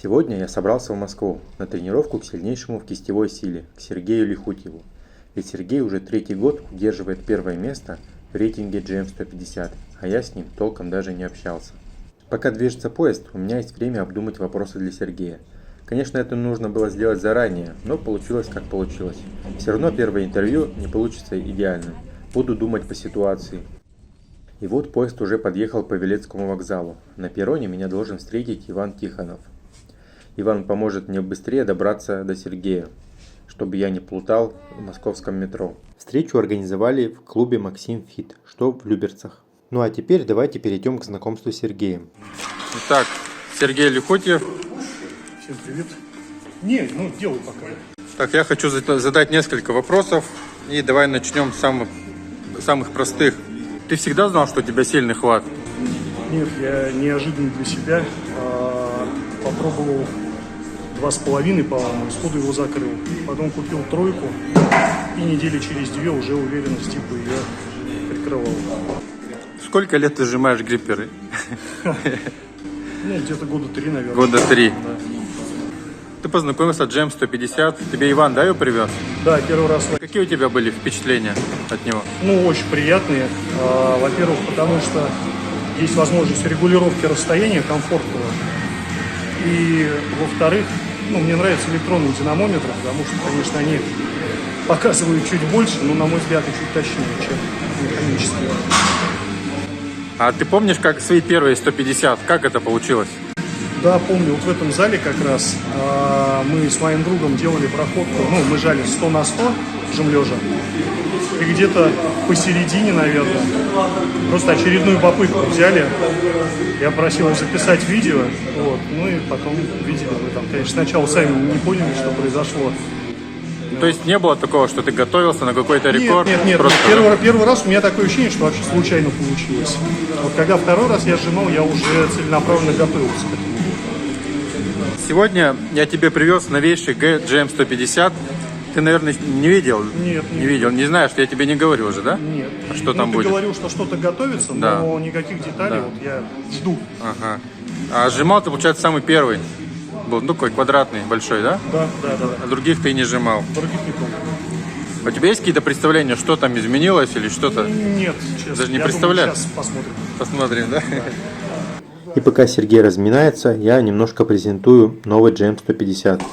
Сегодня я собрался в Москву на тренировку к сильнейшему в кистевой силе, к Сергею Лихутьеву. Ведь Сергей уже третий год удерживает первое место в рейтинге GM150, а я с ним толком даже не общался. Пока движется поезд, у меня есть время обдумать вопросы для Сергея. Конечно, это нужно было сделать заранее, но получилось как получилось. Все равно первое интервью не получится идеальным. Буду думать по ситуации. И вот поезд уже подъехал по Павелецкому вокзалу. На перроне меня должен встретить Иван Тихонов. Иван поможет мне быстрее добраться до Сергея, чтобы я не плутал в московском метро. Встречу организовали в клубе Максим Фит, что в Люберцах. Ну а теперь давайте перейдем к знакомству с Сергеем. Итак, Сергей Лихутьев. Всем привет. Делай пока. Так, я хочу задать несколько вопросов. И давай начнем с самых простых. Ты всегда знал, что у тебя сильный хват? Нет, я неожиданно для себя попробовал 2,5, по-моему, сходу его закрыл. Потом купил 3, и недели через 2 уже уверенность типа ее прикрывал. Сколько лет ты сжимаешь грипперы? Где-то года 3, наверное. Года 3. Да. Ты познакомился с GM150. Тебе Иван, да, ее привез? Да, первый раз. Какие у тебя были впечатления от него? Очень приятные. Во-первых, потому что есть возможность регулировки расстояния комфортного. И, во-вторых, мне нравятся электронные динамометры, потому что, конечно, они показывают чуть больше, но, на мой взгляд, и чуть точнее, чем механические. А ты помнишь, как свои первые 150, как это получилось? Да, помню, вот в этом зале как раз мы с моим другом делали проходку, мы жали 100 на 100 жим-лежа, и где-то посередине, наверное, просто очередную попытку взяли, я просил их записать видео, и потом видели мы там, конечно, сначала сами не поняли, что произошло. То есть не было такого, что ты готовился на какой-то рекорд? Нет. Первый раз у меня такое ощущение, что вообще случайно получилось. Вот когда второй раз я сжимал, я уже целенаправленно готовился к этому. Сегодня я тебе привез новейший GM150. Ты, наверное, не видел? Нет. Не видел. Не знаешь, я тебе не говорил уже, да? Нет. А что там ты будет? Ты говорил, что что-то готовится, да. Но никаких деталей. Да. Вот я жду. Ага. А сжимал ты, получается, самый первый. Был, такой квадратный, большой, да? Да. А других ты не сжимал? Других не помню. У тебя есть какие-то представления, что там изменилось или что-то? Нет, честно. Даже не я представляешь? Сейчас посмотрим. Посмотрим, да? И пока Сергей разминается, я немножко презентую новый GM150.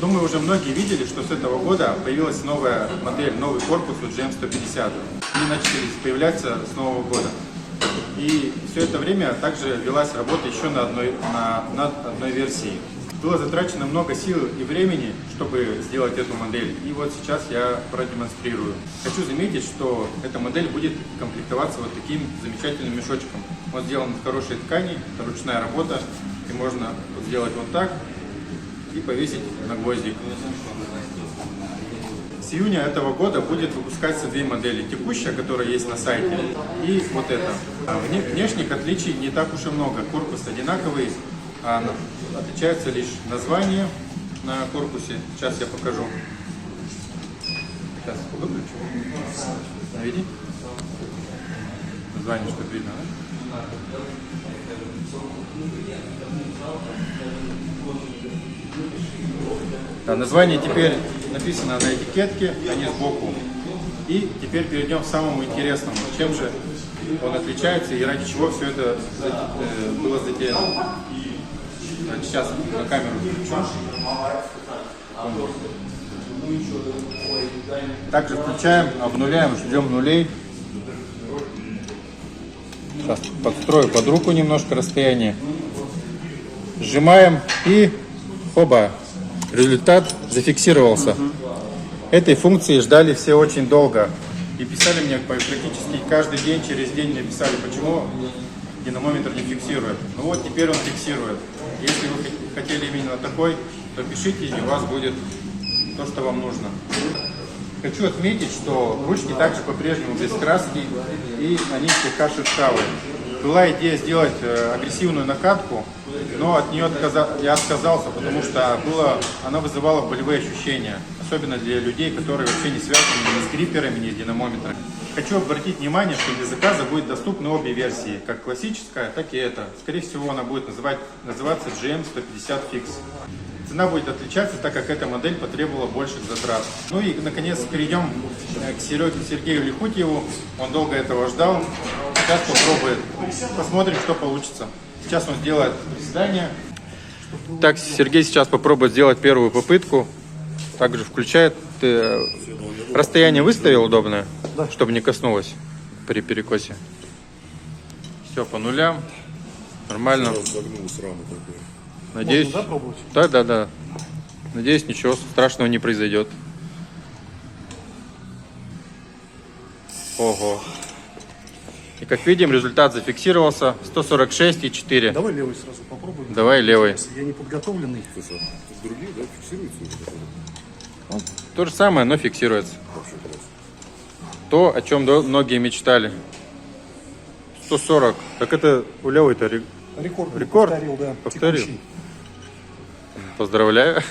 Думаю, уже многие видели, что с этого года появилась новая модель, новый корпус у GM150. Они начали появляться с нового года. И все это время также велась работа еще над одной версией. Было затрачено много сил и времени, чтобы сделать эту модель. И вот сейчас я продемонстрирую. Хочу заметить, что эта модель будет комплектоваться вот таким замечательным мешочком. Он сделан из хорошей ткани, это ручная работа. И можно сделать вот так и повесить на гвоздик. С июня этого года будет выпускаться 2 модели. Текущая, которая есть на сайте, и вот эта. Внешних отличий не так уж и много. Корпус одинаковый, а отличается лишь название на корпусе. Сейчас я покажу. Сейчас выключу. Наведи. Название что-то видно, да? Да, название теперь написано на этикетке, а не сбоку. И теперь перейдем к самому интересному. Чем же он отличается и ради чего все это было затеяно. Сейчас на камеру включу. Также включаем, обнуляем, ждем нулей. Сейчас подстрою под руку немножко расстояние. Сжимаем и хоба. Результат зафиксировался. Этой функции ждали все очень долго. И писали мне практически каждый день, через день мне писали, почему динамометр не фиксирует. Ну вот теперь он фиксирует. Если вы хотели именно такой, то пишите, и у вас будет то, что вам нужно. Хочу отметить, что ручки также по-прежнему без краски, и они слегка шершавые. Была идея сделать агрессивную накатку, но от нее я отказался, потому что она вызывала болевые ощущения, особенно для людей, которые вообще не связаны ни с грипперами, ни с динамометрами. Хочу обратить внимание, что для заказа будет доступны обе версии, как классическая, так и эта. Скорее всего, она будет называться GM150 Fix. Цена будет отличаться, так как эта модель потребовала больших затрат. Ну и, наконец, перейдем к Сергею Лихутьеву. Он долго этого ждал. Сейчас попробует. Посмотрим, что получится. Сейчас он сделает приседание. Так, Сергей сейчас попробует сделать первую попытку. Также включает. Ты расстояние выставил удобное, Да. чтобы не коснулось при перекосе. Все по нулям. Нормально. Надеюсь. Можно, да, пробовать? Да. Надеюсь, ничего страшного не произойдет. Ого. И как видим, результат зафиксировался 146,4. Давай левый сразу попробуем. Давай левый. Я не подготовленный. Другие, да, фиксируются? То же самое, но фиксируется. То, о чем многие мечтали. 140. Так это у левой-то Рекорд. Рекорд? Повторил, да. Повторил. Текущий. Поздравляю.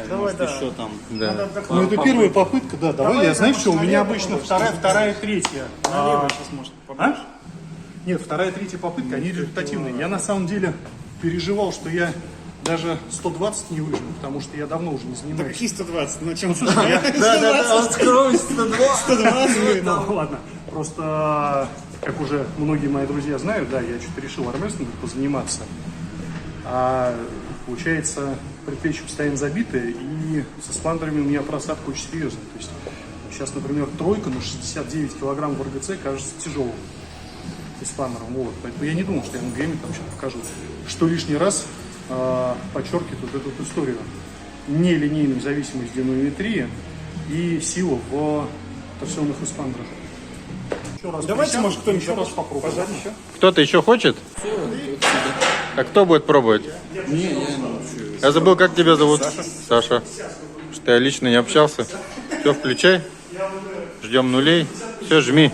Давай, да. Еще там. Да. Ну, это первая попытка, да. Давай, я знаешь, что у меня обычно вторая, третья. Налево сейчас может А? Нет, вторая, третья попытка, они результативные. Я на самом деле переживал, что я даже 120 не выжму, потому что я давно уже не занимаюсь. Какие 120? На чем? Да, открой 120. Ну ладно, просто, как уже многие мои друзья знают, да, я что-то решил армрестлингом позаниматься. А получается, предплечье постоянно забитое, и со спандерами у меня просадка очень серьезная. То есть сейчас, например, тройка на 69 килограмм в РГЦ кажется тяжелым с спандером. Вот. Поэтому я не думал, что я на ГМе там что-то покажу. Что лишний раз подчеркивает вот эту историю. Нелинейную зависимость динамометрии и силу в торсионных эспандерах. Давайте, может, кто-нибудь еще раз попробуем. еще? Кто-то еще хочет? А кто будет пробовать? Я забыл, как тебя зовут? Саша. Что я лично не общался. Все, включай. Ждем нулей. Все, жми.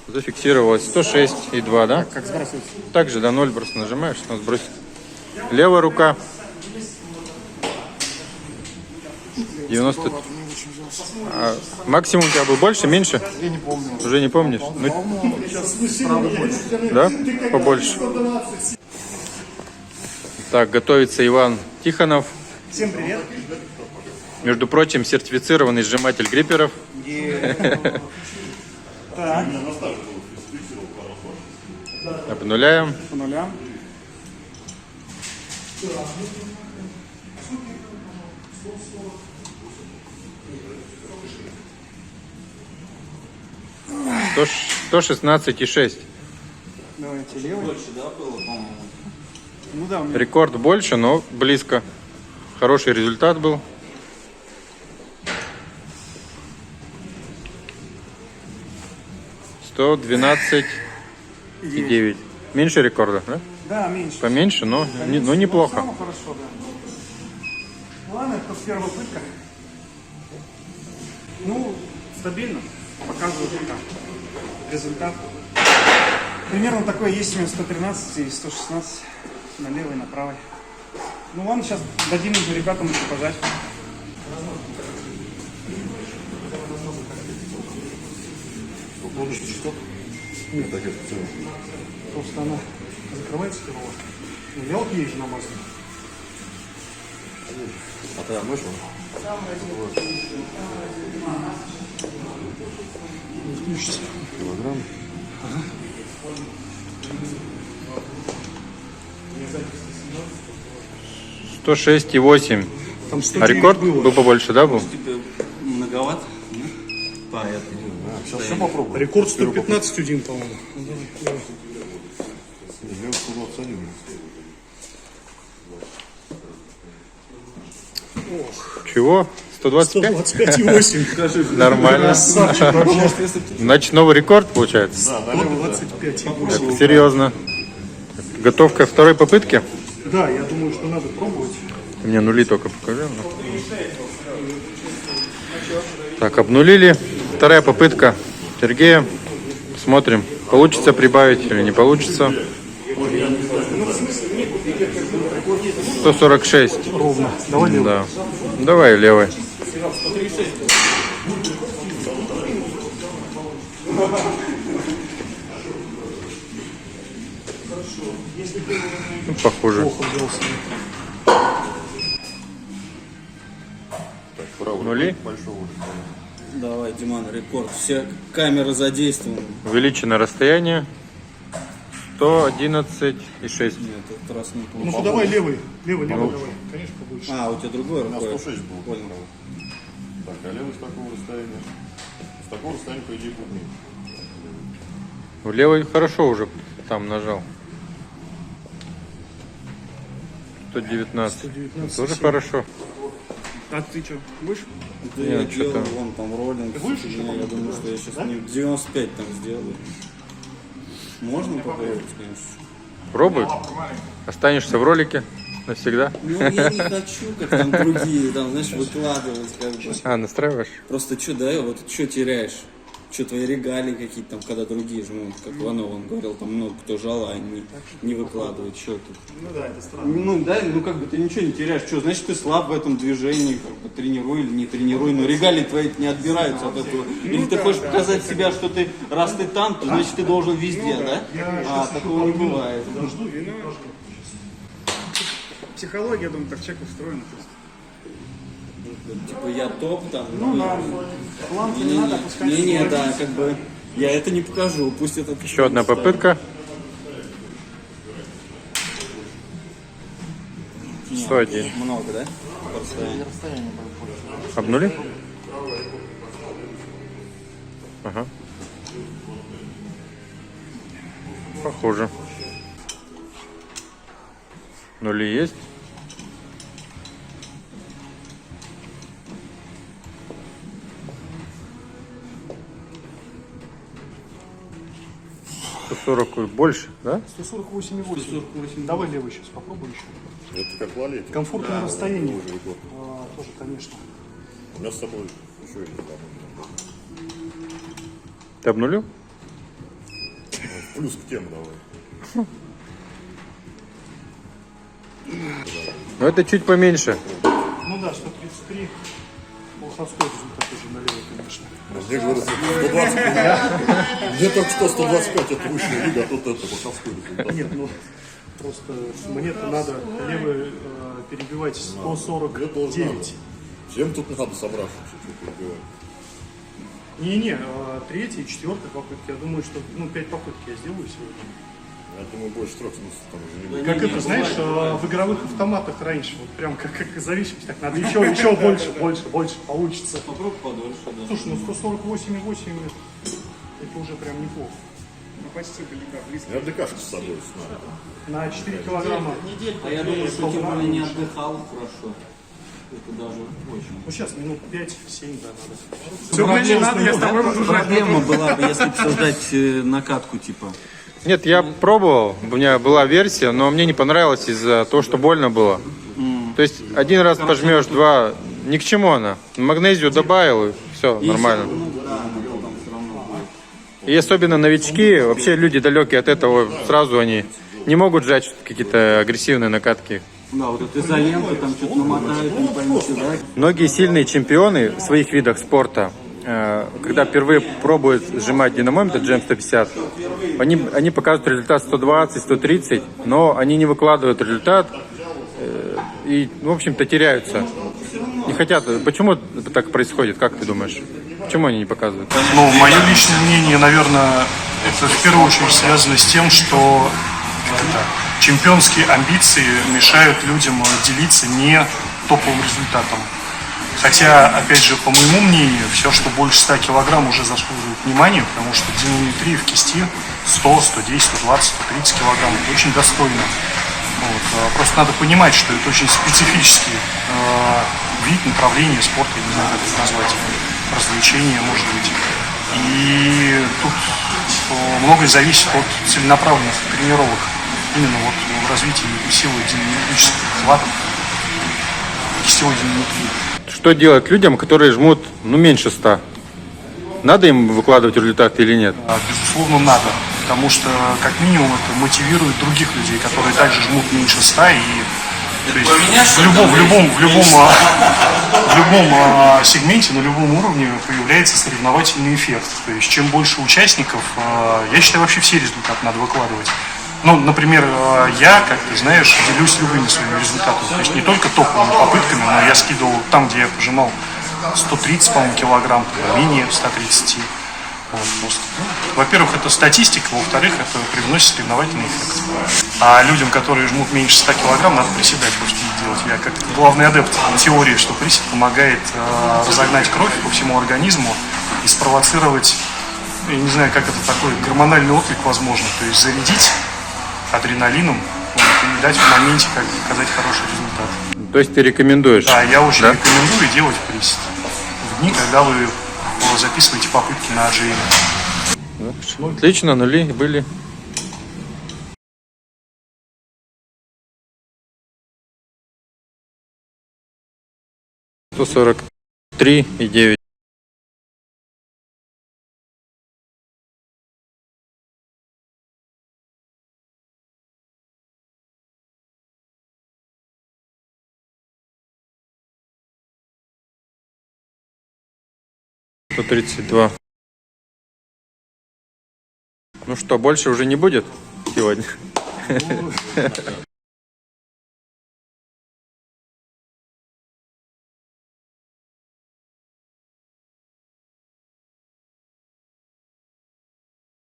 Зафиксировалось 106,2, да? Как сбрасывать? Также до 0 просто нажимаешь, он сбросит. Левая рука. 90. Максимум у тебя был больше, меньше? Я не помню. Уже не помнишь? Да? Побольше. Так, готовится Иван Тихонов. Всем привет. Между прочим, сертифицированный сжиматель грипперов. Так, Обнуляем. По нулям. То 116,6. Давайте левый. Больше, да, было, по-моему? Ну да, у меня. Рекорд больше, но близко. Хороший результат был. $112,9. Меньше рекорда, да? Да, меньше. Поменьше, но неплохо. Самое хорошо, да. Ладно, это первая попытка. Ну, стабильно. Показывает пока результат. Примерно такой есть у меня 113 и 116 на левой, на правой. Ну ладно, сейчас дадим ребятам еще пожать. Нет, просто она закрывается тяжело. Ну, я вот езжу на масле. А ты мышь? Включится. Килограмм. 106,8. Там А 109 рекорд было. был побольше, да, был? Многовато? Да, это Сейчас все попробуем. Рекорд 115,1, по-моему. Я 121. Чего? 125? 125,8. Нормально. Красавчик вообще. Значит, новый рекорд получается? 125,8. Это серьезно. Готов ко второй попытке? Да, я думаю, что надо пробовать. Ты мне нули только покажи. Так, обнулили. вторая попытка Сергея. Смотрим, получится прибавить или не получится. 146. Ровно. Давай левый. Да. Давай левый. Ну, похоже. Плохо взялся. Нули. Давай, Диман, рекорд. Все камеры задействованы. Увеличено расстояние. 111,6. Нет, этот раз не Ну-ка плохо. давай левый. Левый, давай. Конечно, побольше. А, у тебя другой рукой. 106 был. Понял. Так, а левый с такого расстояния? С такого расстояния, по идее, будет меньше. Левый хорошо уже там нажал. 119. 119, Тоже 7. хорошо. А ты что, будешь? Да Нет, я делал что-то- вон там роллинг. будешь еще Я думаю, что я сейчас не 95 там сделаю. Можно попробовать, конечно. Пробуй. Останешься в ролике навсегда. Ну, я не хочу, как там другие, там, знаешь, выкладывать, как бы. А, настраиваешь? Просто что, да, вот что теряешь? Что твои регалии какие-то там, когда другие жмут, как Иванов, он говорил, там много кто жал, а они не выкладывают, что тут. Ну да, это странно. Ну да, ну как бы ты ничего не теряешь, что, значит ты слаб в этом движении, как бы тренируй или не тренируй, но регалии твои не отбираются от этого. Или ты хочешь показать себя, что ты, раз ты там, то значит ты должен везде, да? А такого не бывает. Подожду, я не покажу. Психология, я думаю, так человек устроен просто. Типа я топ там. Ну да, планку не надо опускать. Не, да, как бы я это не покажу, пусть это... Еще одна попытка. 101. Много, да? Расстояние. Обнули? Ага. Похоже. Нули есть. и больше, да? 148,8. Давай левый сейчас попробуй еще. Это как лалет. Комфортное расстояние. Уже рекорд. Тоже, конечно. У меня с собой еще есть там. Ты обнулил? Плюс к тем давай. Ну это чуть поменьше. Ну да, 133. Плоховской результат уже на левый, конечно. Мне говорят, 120. Мне только что 125 это высшая лига, а тут это баховской результат. Нет, ну просто мне-то надо левый перебивать 149. Всем тут надо собраться, что-то убивать. Не-не, третья и четвертая попытка. Я думаю, что 5 попыток я сделаю сегодня. Я думаю, больше 3 смысла там уже не будет. Как это, знаешь, в игровых автоматах раньше, вот прям как зависимость, так надо еще больше получится. Попробуй подольше, да. Слушай, ну 148,8 это уже прям неплохо. Ну почти были, да, близко. Я ДКшку с собой знаю. На 4 килограмма. А я думаю, что тем более не отдыхал хорошо. Это даже очень. Ну сейчас минут 5-7, да, надо. Все, не надо, я с тобой буду жать. Проблема была бы, если бы создать накатку, типа. Нет, я пробовал, у меня была версия, но мне не понравилось из-за того, что больно было. То есть один раз пожмешь, два, ни к чему она. Магнезию добавил, и все, нормально. Ну да, но потом все равно будет. И особенно новички, вообще люди далекие от этого, сразу они не могут жать какие-то агрессивные накатки. Да, вот эта изолента, там что-то намотают, не пойми, что, да? Многие сильные чемпионы в своих видах спорта, когда впервые пробуют сжимать динамометр GM150, они показывают результат 120, 130, но они не выкладывают результат и, в общем-то, теряются. Не хотят. Почему так происходит, как ты думаешь? Почему они не показывают? Ну, мое личное мнение, наверное, это в первую очередь связано с тем, что чемпионские амбиции мешают людям делиться не топовым результатом. Хотя, опять же, по моему мнению, все, что больше 100 килограмм, уже заслуживает внимания, потому что динамометрия в кисти 100, 110, 120, 130 килограмм – это очень достойно. Вот. Просто надо понимать, что это очень специфический вид, направление спорта, я не знаю, как это назвать, развлечение, может быть. И тут многое зависит от целенаправленных тренировок, именно вот в развитии силы динамических хватов, кистевой динамометрии. Что делать людям, которые жмут, меньше 100? Надо им выкладывать результаты или нет? Безусловно, надо, потому что, как минимум, это мотивирует других людей, которые также жмут меньше 100, и то есть, в любом сегменте, на любом уровне появляется соревновательный эффект. То есть, чем больше участников, я считаю, вообще все результаты надо выкладывать. Ну, например, я, как ты знаешь, делюсь любыми своими результатами. То есть не только топовыми попытками, но я скидывал там, где я пожимал 130, по-моему, килограмм, менее 130. Вот, просто. Во-первых, это статистика, во-вторых, это привносит соревновательный эффект. А людям, которые жмут меньше 100 килограмм, надо приседать, просто не делать. Я как главный адепт теории, что присед помогает разогнать кровь по всему организму и спровоцировать, я не знаю, как это такой гормональный отклик возможно, то есть зарядить адреналином, вот, и дать в моменте как показать хороший результат. То есть ты рекомендуешь? Да, я очень рекомендую делать присед в дни, когда вы записываете попытки на отжиме. Отлично, нули были. $143,9. $132. Ну что, больше уже не будет сегодня?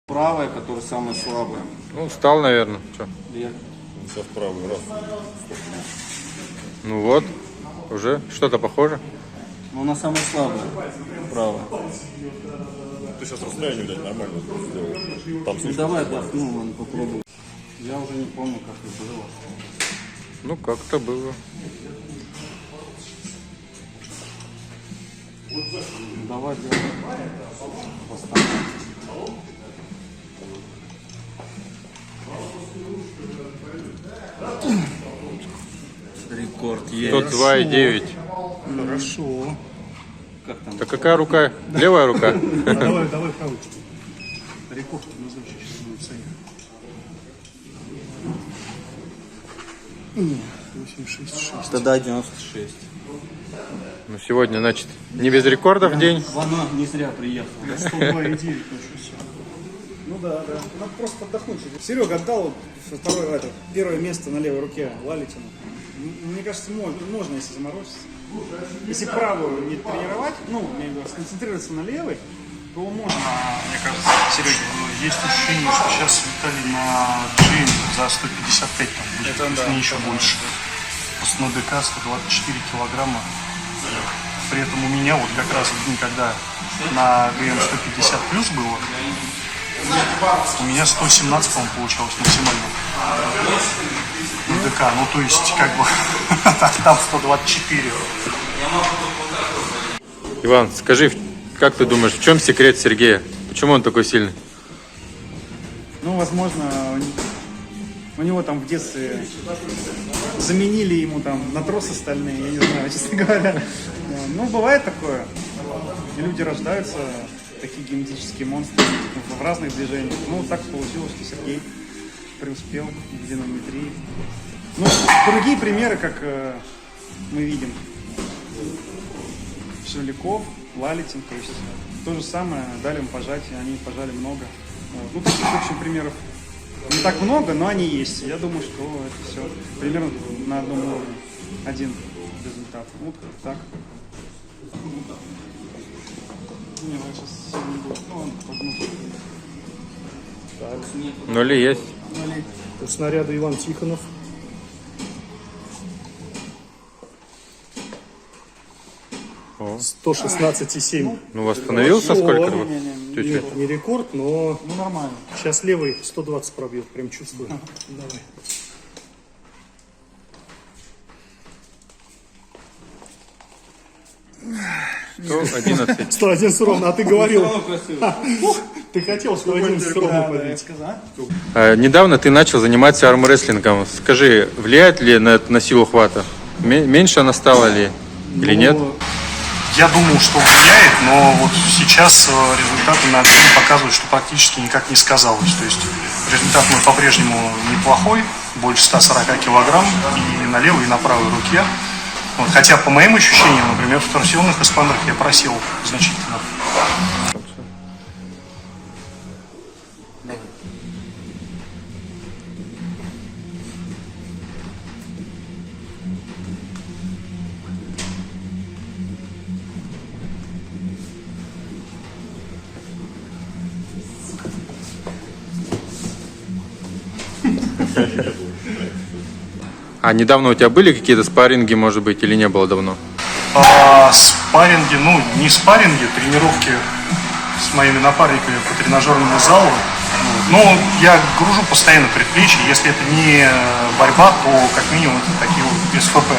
Правая, которая самая слабая. Ну, устал, наверное. Чё? Сейчас правый раз. Ну вот, уже что-то похоже. Но она самая слабая. Правая. Ты сейчас расстояние, блядь, нормально сделал. Там Ну слишком. давай отдохну, ладно, попробуй. Я уже не помню, как это было. Ну, как-то было. Давай делай. Восстановись. Рекорд есть. 102,9. Хорошо. Как там? Так какая рука? Левая рука? Давай правый. Рекорд назначить сейчас будет Саня. Не, 86,6. Тогда 96. Ну, сегодня, значит, не без рекордов день. Вано не зря приехал. 102,9 точно все. Ну да. Надо просто отдохнуть. Серега отдал первое место на левой руке Лалитину. Мне кажется, можно, если заморозиться. Если правую не тренировать, сконцентрироваться на левой, то можно, мне кажется, Серега, есть ощущение, что сейчас Виталий на джим за 155 там будет, Это да, не еще больше. Просто на ДК 124 килограмма. При этом у меня вот как раз в дни, когда на ГМ 150 плюс было, у меня 117, по-моему, получалось максимально. На ДК, ну то есть как бы там 124. Иван, скажи, как ты думаешь, в чем секрет Сергея? Почему он такой сильный? Ну, возможно, у него там в детстве заменили ему там на тросы стальные, я не знаю, честно говоря. Ну, бывает такое. И люди рождаются, такие генетические монстры в разных движениях. Ну, так получилось, что Сергей преуспел в динамометрии. Ну, другие примеры, как мы видим. Шевляков, Лалитин, то есть то же самое, дали им пожатие, они пожали много. Вот. Ну, таких, в общем, примеров не так много, но они есть. Я думаю, что это все примерно на одном уровне. Один результат. Вот так. Не, сейчас все не будет. Ну, ладно, погнали. Нули есть. У снаряда Иван Тихонов. О. 116,7. Ну, восстановился сколько? О, Чуть-чуть. Нет, не рекорд, но Ну, нормально. сейчас левый 120 пробьет, прям чувствую. Давай. $111. 111 ровно, а ты говорил. Ты хотел 111 ровно побить. Недавно ты начал заниматься армрестлингом. Скажи, влияет ли на силу хвата? Меньше она стала ли? Или нет? Ну, Я думал, что влияет, но вот сейчас результаты на гриле показывают, что практически никак не сказалось. То есть результат мой по-прежнему неплохой, больше 140 килограмм и на левой, и на правой руке. Вот, хотя по моим ощущениям, например, в торсионных эспандерах я просел значительно. А недавно у тебя были какие-то спарринги, может быть, или не было давно? Спарринги, ну не спарринги, тренировки с моими напарниками по тренажерному залу. Ну, я гружу постоянно предплечье, если это не борьба, то как минимум это такие вот СФП.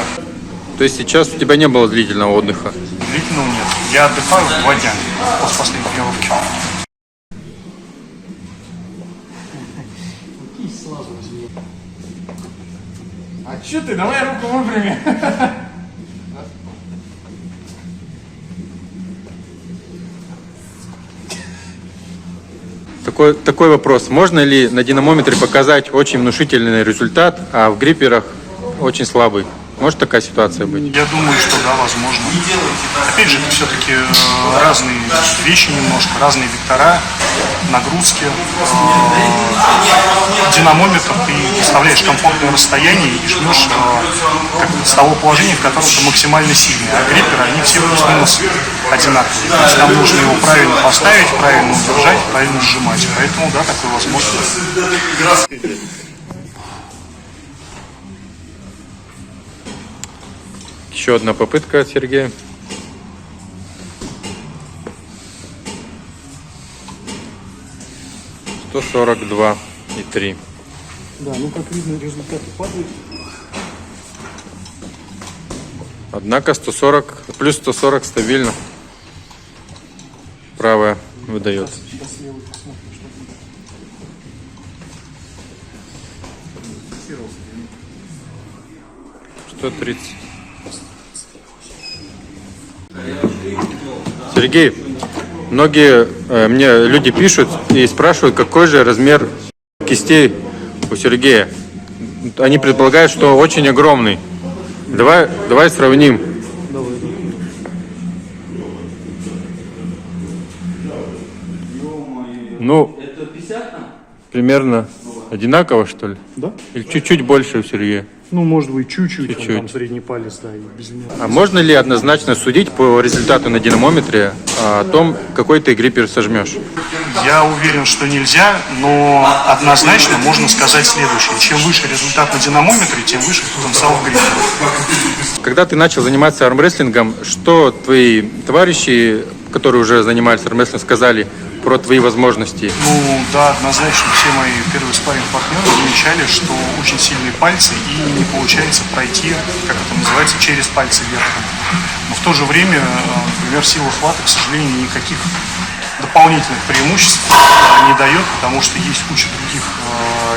То есть сейчас у тебя не было длительного отдыха? Длительного нет. Я отдыхаю 2 дня после последней тренировки. А чё ты? Давай руку выпрями. Такой вопрос. Можно ли на динамометре показать очень внушительный результат, а в грипперах очень слабый? Может такая ситуация быть? Я думаю, что да, возможно. Опять же, это все-таки разные вещи немножко, разные вектора, нагрузки. Динамометр ты представляешь комфортное расстояние и жмешь с того положения, в котором ты максимально сильный. А грипперы, они все плюс-минус одинаковые. То есть нам нужно его правильно поставить, правильно удержать, правильно сжимать. Поэтому, да, такое возможно. Еще одна попытка от Сергея. и 3. Да, ну как видно, результаты падают. Однако 140, плюс 140 стабильно. Правая выдает. Сейчас левый посмотрим, что будет. 130. Сергей, многие мне люди пишут и спрашивают, какой же размер кистей у Сергея. Они предполагают, что очень огромный. Давай сравним. Ну, примерно одинаково, что ли? Да? Или чуть-чуть больше у Сергея? Ну, может быть, чуть-чуть. Чуть-чуть. Там средний палец, да, и без него. А можно ли однозначно судить по результату на динамометре о том, какой ты гриппер сожмешь? Я уверен, что нельзя, но однозначно можно сказать следующее. Чем выше результат на динамометре, тем выше потенциал в гриппере. Когда ты начал заниматься армрестлингом, что твои товарищи, которые уже занимались армрестлингом, сказали про твои возможности? Ну, да, однозначно все мои первые спарринг-партнеры замечали, что очень сильные пальцы и не получается пройти, как это называется, через пальцы верхом. Но в то же время, например, сила хвата, к сожалению, никаких дополнительных преимуществ не дает, потому что есть куча других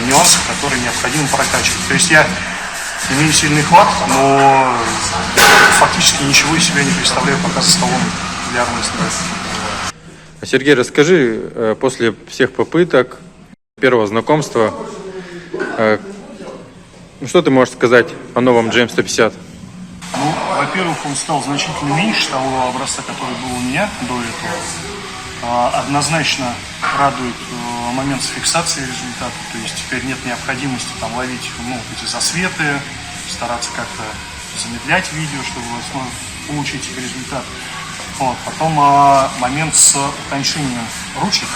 нюансов, которые необходимо прокачивать. То есть я имею сильный хват, но фактически ничего из себя не представляю пока за столом для армрестлинга. Сергей, расскажи, после всех попыток, первого знакомства, что ты можешь сказать о новом GM150? Ну, во-первых, он стал значительно меньше того образца, который был у меня до этого. Однозначно радует момент с фиксацией результата, то есть теперь нет необходимости там ловить эти засветы, стараться как-то замедлять видео, чтобы получить результат. Вот. Потом момент с утончением ручек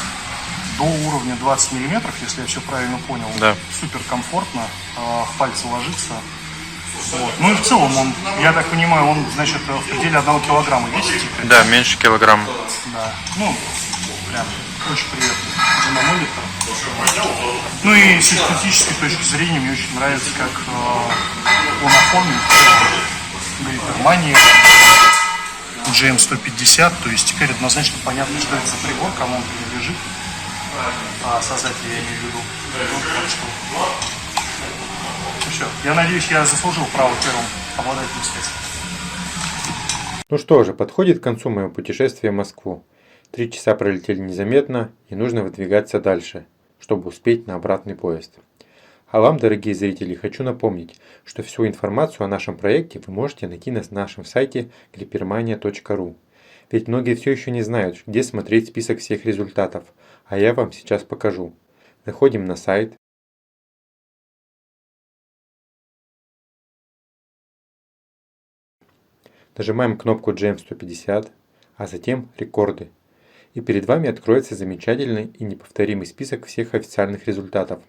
до уровня 20 мм, если я все правильно понял. Да. Супер комфортно, в пальцы ложится. Вот. Ну и в целом он, я так понимаю, он, значит, в пределе 1 килограмма весит теперь. Да, меньше килограмма. Да. Ну, прям очень приятный динамометр. Ну и с эстетической точки зрения мне очень нравится, как он оформлен. Гриппермания. GM150, то есть теперь однозначно понятно, что это за прибор, кому он принадлежит, создатель я имею в виду. Так что, ну все, я надеюсь, я заслужил право первым обладателем связи. Ну что же, подходит к концу мое путешествие в Москву. 3 часа пролетели незаметно, и нужно выдвигаться дальше, чтобы успеть на обратный поезд. А вам, дорогие зрители, хочу напомнить, что всю информацию о нашем проекте вы можете найти на нашем сайте grippermania.ru. Ведь многие все еще не знают, где смотреть список всех результатов, а я вам сейчас покажу. Заходим на сайт. Нажимаем кнопку GM150, а затем «Рекорды». И перед вами откроется замечательный и неповторимый список всех официальных результатов.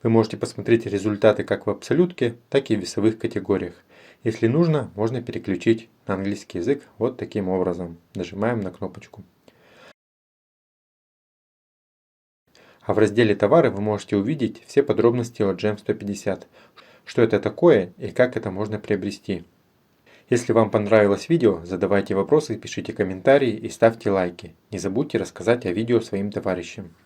Вы можете посмотреть результаты как в абсолютке, так и в весовых категориях. Если нужно, можно переключить на английский язык вот таким образом. Нажимаем на кнопочку. А в разделе «Товары» вы можете увидеть все подробности о GM150, что это такое и как это можно приобрести. Если вам понравилось видео, задавайте вопросы, пишите комментарии и ставьте лайки. Не забудьте рассказать о видео своим товарищам.